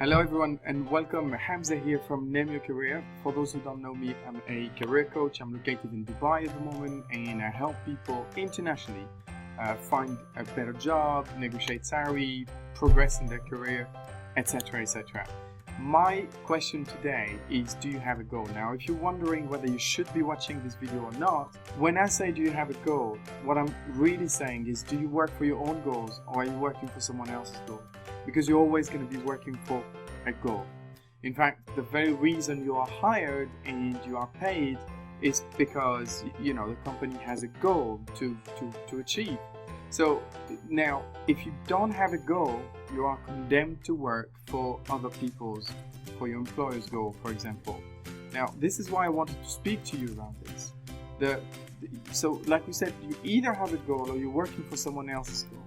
Hello everyone and welcome. Hamza here from Name Your Career. For those who don't know me, I'm a career coach. I'm located in Dubai at the moment and I help people internationally find a better job, negotiate salary, progress in their career, etc. etc. My question today is, do you have a goal? Now, if you're wondering whether you should be watching this video or not, when I say do you have a goal, what I'm really saying is, do you work for your own goals or are you working for someone else's goal? Because you're always going to be working for a goal. In fact, the very reason you are hired and you are paid is because, you know, the company has a goal to achieve. So now, if you don't have a goal, you are condemned to work for other people's, for your employer's goal, for example. Now, this is why I wanted to speak to you around this. So, like we said, you either have a goal or you're working for someone else's goal.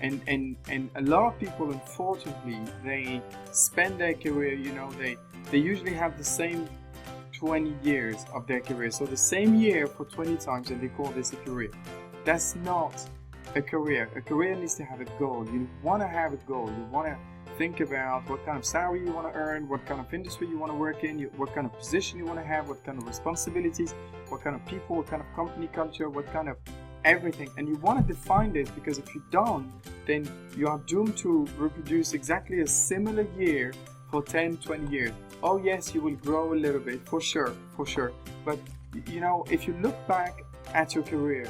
And a lot of people, unfortunately, they spend their career, you know, they usually have the same 20 years of their career. So the same year for 20 times, and they call this a career. That's not a career. A career needs to have a goal. You want to have a goal. You want to think about what kind of salary you want to earn, what kind of industry you want to work in, what kind of position you want to have, what kind of responsibilities, what kind of people, what kind of company culture, what kind of everything. And you want to define this, because if you don't, then you are doomed to reproduce exactly a similar year for 10, 20 years. Oh yes, you will grow a little bit, for sure. But you know, if you look back at your career,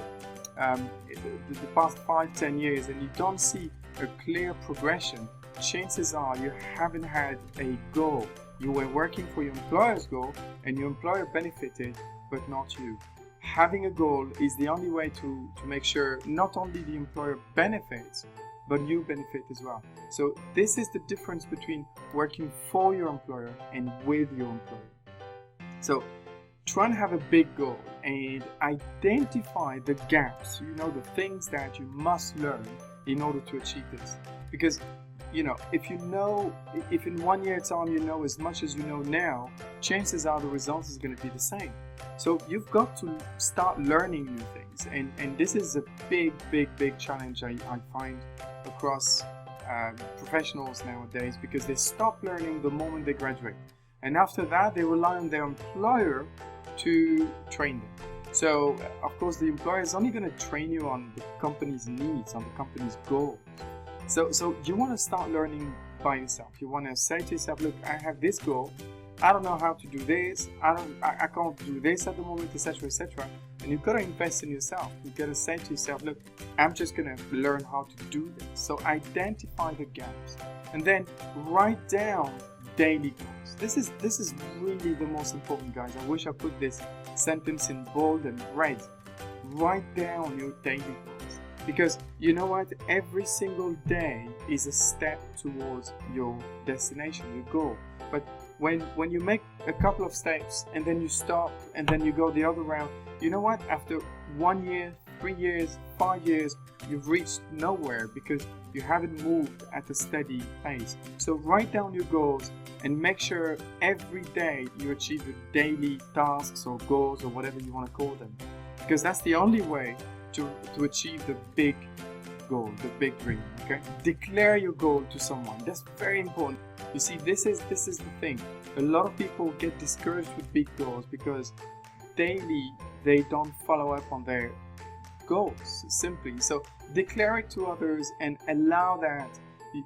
the past 5, 10 years, and you don't see a clear progression, chances are you haven't had a goal. You were working for your employer's goal and your employer benefited, but not you. Having a goal is the only way to make sure not only the employer benefits, but you benefit as well. So this is the difference between working for your employer and with your employer. So try and have a big goal and identify the gaps, you know, the things that you must learn in order to achieve this. Because, you know, if in 1 year time you know as much as you know now, chances are the results is going to be the same. So you've got to start learning new things, and this is a big challenge I find across professionals nowadays, because they stop learning the moment they graduate, and after that they rely on their employer to train them. So of course the employer is only going to train you on the company's needs, on the company's goals. So you want to start learning by yourself. You want to say to yourself, look, I have this goal, I don't know how to do this, I can't do this at the moment, etc. etc. And you've got to invest in yourself. You've got to say to yourself, look, I'm just going to learn how to do this. So identify the gaps and then write down daily goals. This is really the most important, guys. I wish I put this sentence in bold and red. Write down your daily goals, because you know what, every single day is a step towards your destination, your goal. But when you make a couple of steps and then you stop and then you go the other round, you know what, after 1 year, 3 years, 5 years, you've reached nowhere because you haven't moved at a steady pace. So write down your goals and make sure every day you achieve your daily tasks or goals or whatever you want to call them, because that's the only way to achieve the big goal, the big dream. Okay, declare your goal to someone. That's very important. You see, this is the thing. A lot of people get discouraged with big goals because daily they don't follow up on their goals simply. So declare it to others and allow that,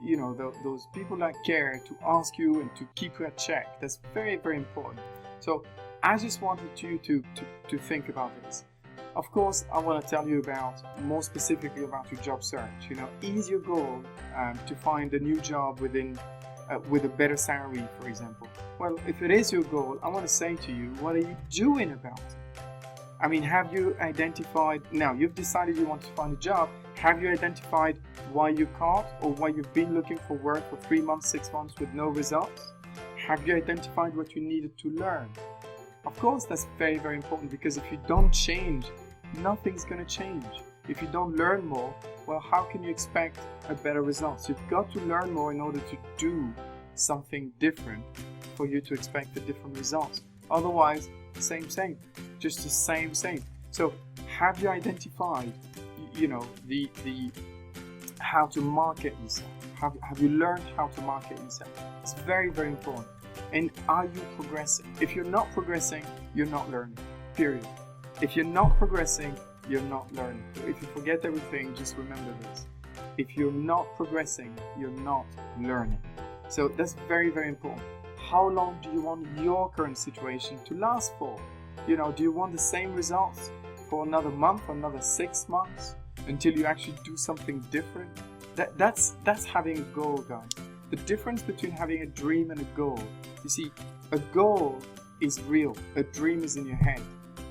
you know, those people that care to ask you and to keep you at check. That's very important. So I just wanted you to think about this. Of course, I want to tell you more specifically about your job search. You know, is your goal to find a new job with a better salary, for example? Well, if it is your goal, I want to say to you, what are you doing about it? I mean, have you identified, now you've decided you want to find a job, have you identified why you can't, or why you've been looking for work for 3 months, 6 months with no results? Have you identified what you needed to learn? Of course, that's very important, because if you don't change, nothing's going to change. If you don't learn more, well, how can you expect a better result? So you've got to learn more in order to do something different for you to expect the different results. Otherwise, same, just the same. So have you identified, you know, the how to market yourself, Have you learned how to market yourself? It's very, very important. And are you progressing? If you're not progressing, you're not learning, period. If you're not progressing, you're not learning. If you forget everything, just remember this. If you're not progressing, you're not learning. So that's very, very important. How long do you want your current situation to last for? You know, do you want the same results for another month, another 6 months, until you actually do something different? That's having a goal, guys. The difference between having a dream and a goal. You see, a goal is real. A dream is in your head.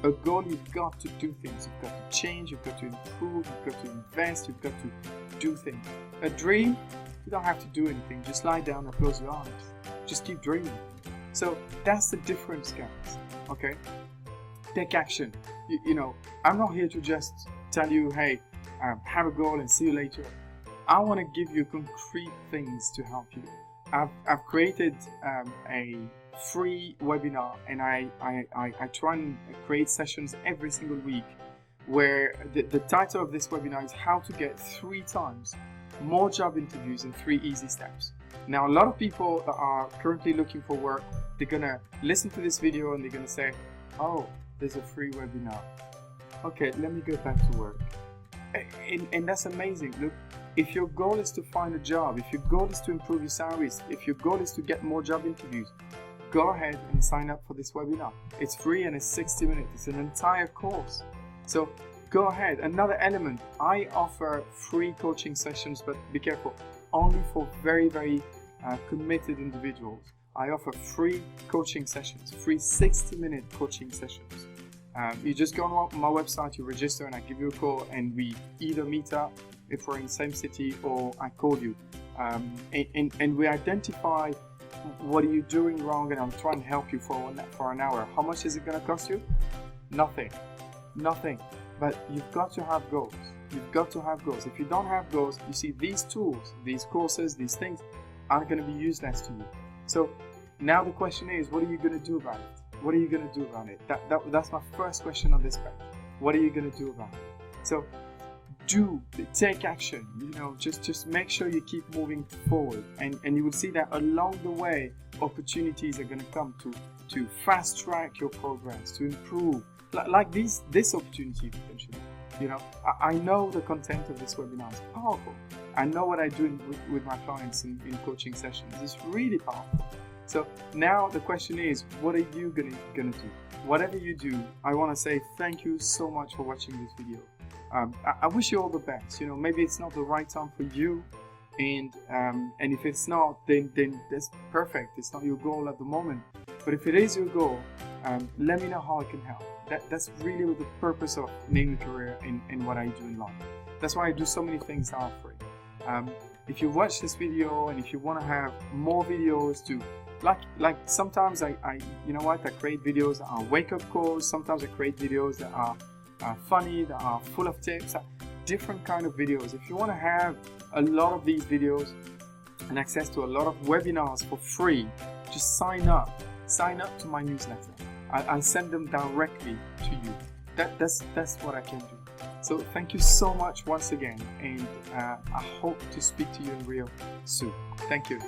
A goal, you've got to do things. You've got to change. You've got to improve. You've got to invest. You've got to do things. A dream, you don't have to do anything. Just lie down and close your eyes. Just keep dreaming. So that's the difference, guys. Okay? Take action. You know, I'm not here to just tell you, hey, have a goal and see you later. I want to give you concrete things to help you. I've created a free webinar, and I try and create sessions every single week where the title of this webinar is how to get 3 times more job interviews in 3 easy steps. Now, a lot of people that are currently looking for work, they're gonna listen to this video and they're gonna say, oh, there's a free webinar. Okay, let me go back to work. And that's amazing. Look, if your goal is to find a job, if your goal is to improve your salaries, if your goal is to get more job interviews, go ahead and sign up for this webinar. It's free and it's 60 minutes. It's an entire course. So go ahead. Another element, I offer free coaching sessions, but be careful, only for very, very committed individuals. I offer free coaching sessions, free 60-minute coaching sessions. You just go on my website, you register, and I give you a call, and we either meet up if we're in the same city, or I call you. And we identify what are you doing wrong, and I'm trying to help you for an hour. How much is it going to cost you? Nothing. But you've got to have goals. You've got to have goals. If you don't have goals, you see, these tools, these courses, these things aren't going to be useless to you. So now the question is, what are you going to do about it? What are you going to do about it? That's my first question on this page. What are you going to do about it? So take action. You know, just make sure you keep moving forward, and you will see that along the way, opportunities are going to come to fast track your progress, to improve, like this opportunity potentially. You know, I know the content of this webinar is powerful. I know what I do with my clients in coaching sessions. It's really powerful. So now the question is, what are you gonna do? Whatever you do, I want to say thank you so much for watching this video. I wish you all the best. You know, maybe it's not the right time for you, and if it's not, then that's perfect. It's not your goal at the moment. But if it is your goal, let me know how I can help. That's really the purpose of Name Your Career in what I do in life. That's why I do so many things that are free. If you watch this video, and if you want to have more videos to, like sometimes I you know what, I create videos that are wake-up calls. Sometimes I create videos that are funny, that are full of tips, different kind of videos. If you want to have a lot of these videos and access to a lot of webinars for free, just sign up to my newsletter. I'll send them directly to you. That's what I can do. So thank you so much once again, and I hope to speak to you in real soon. Thank you.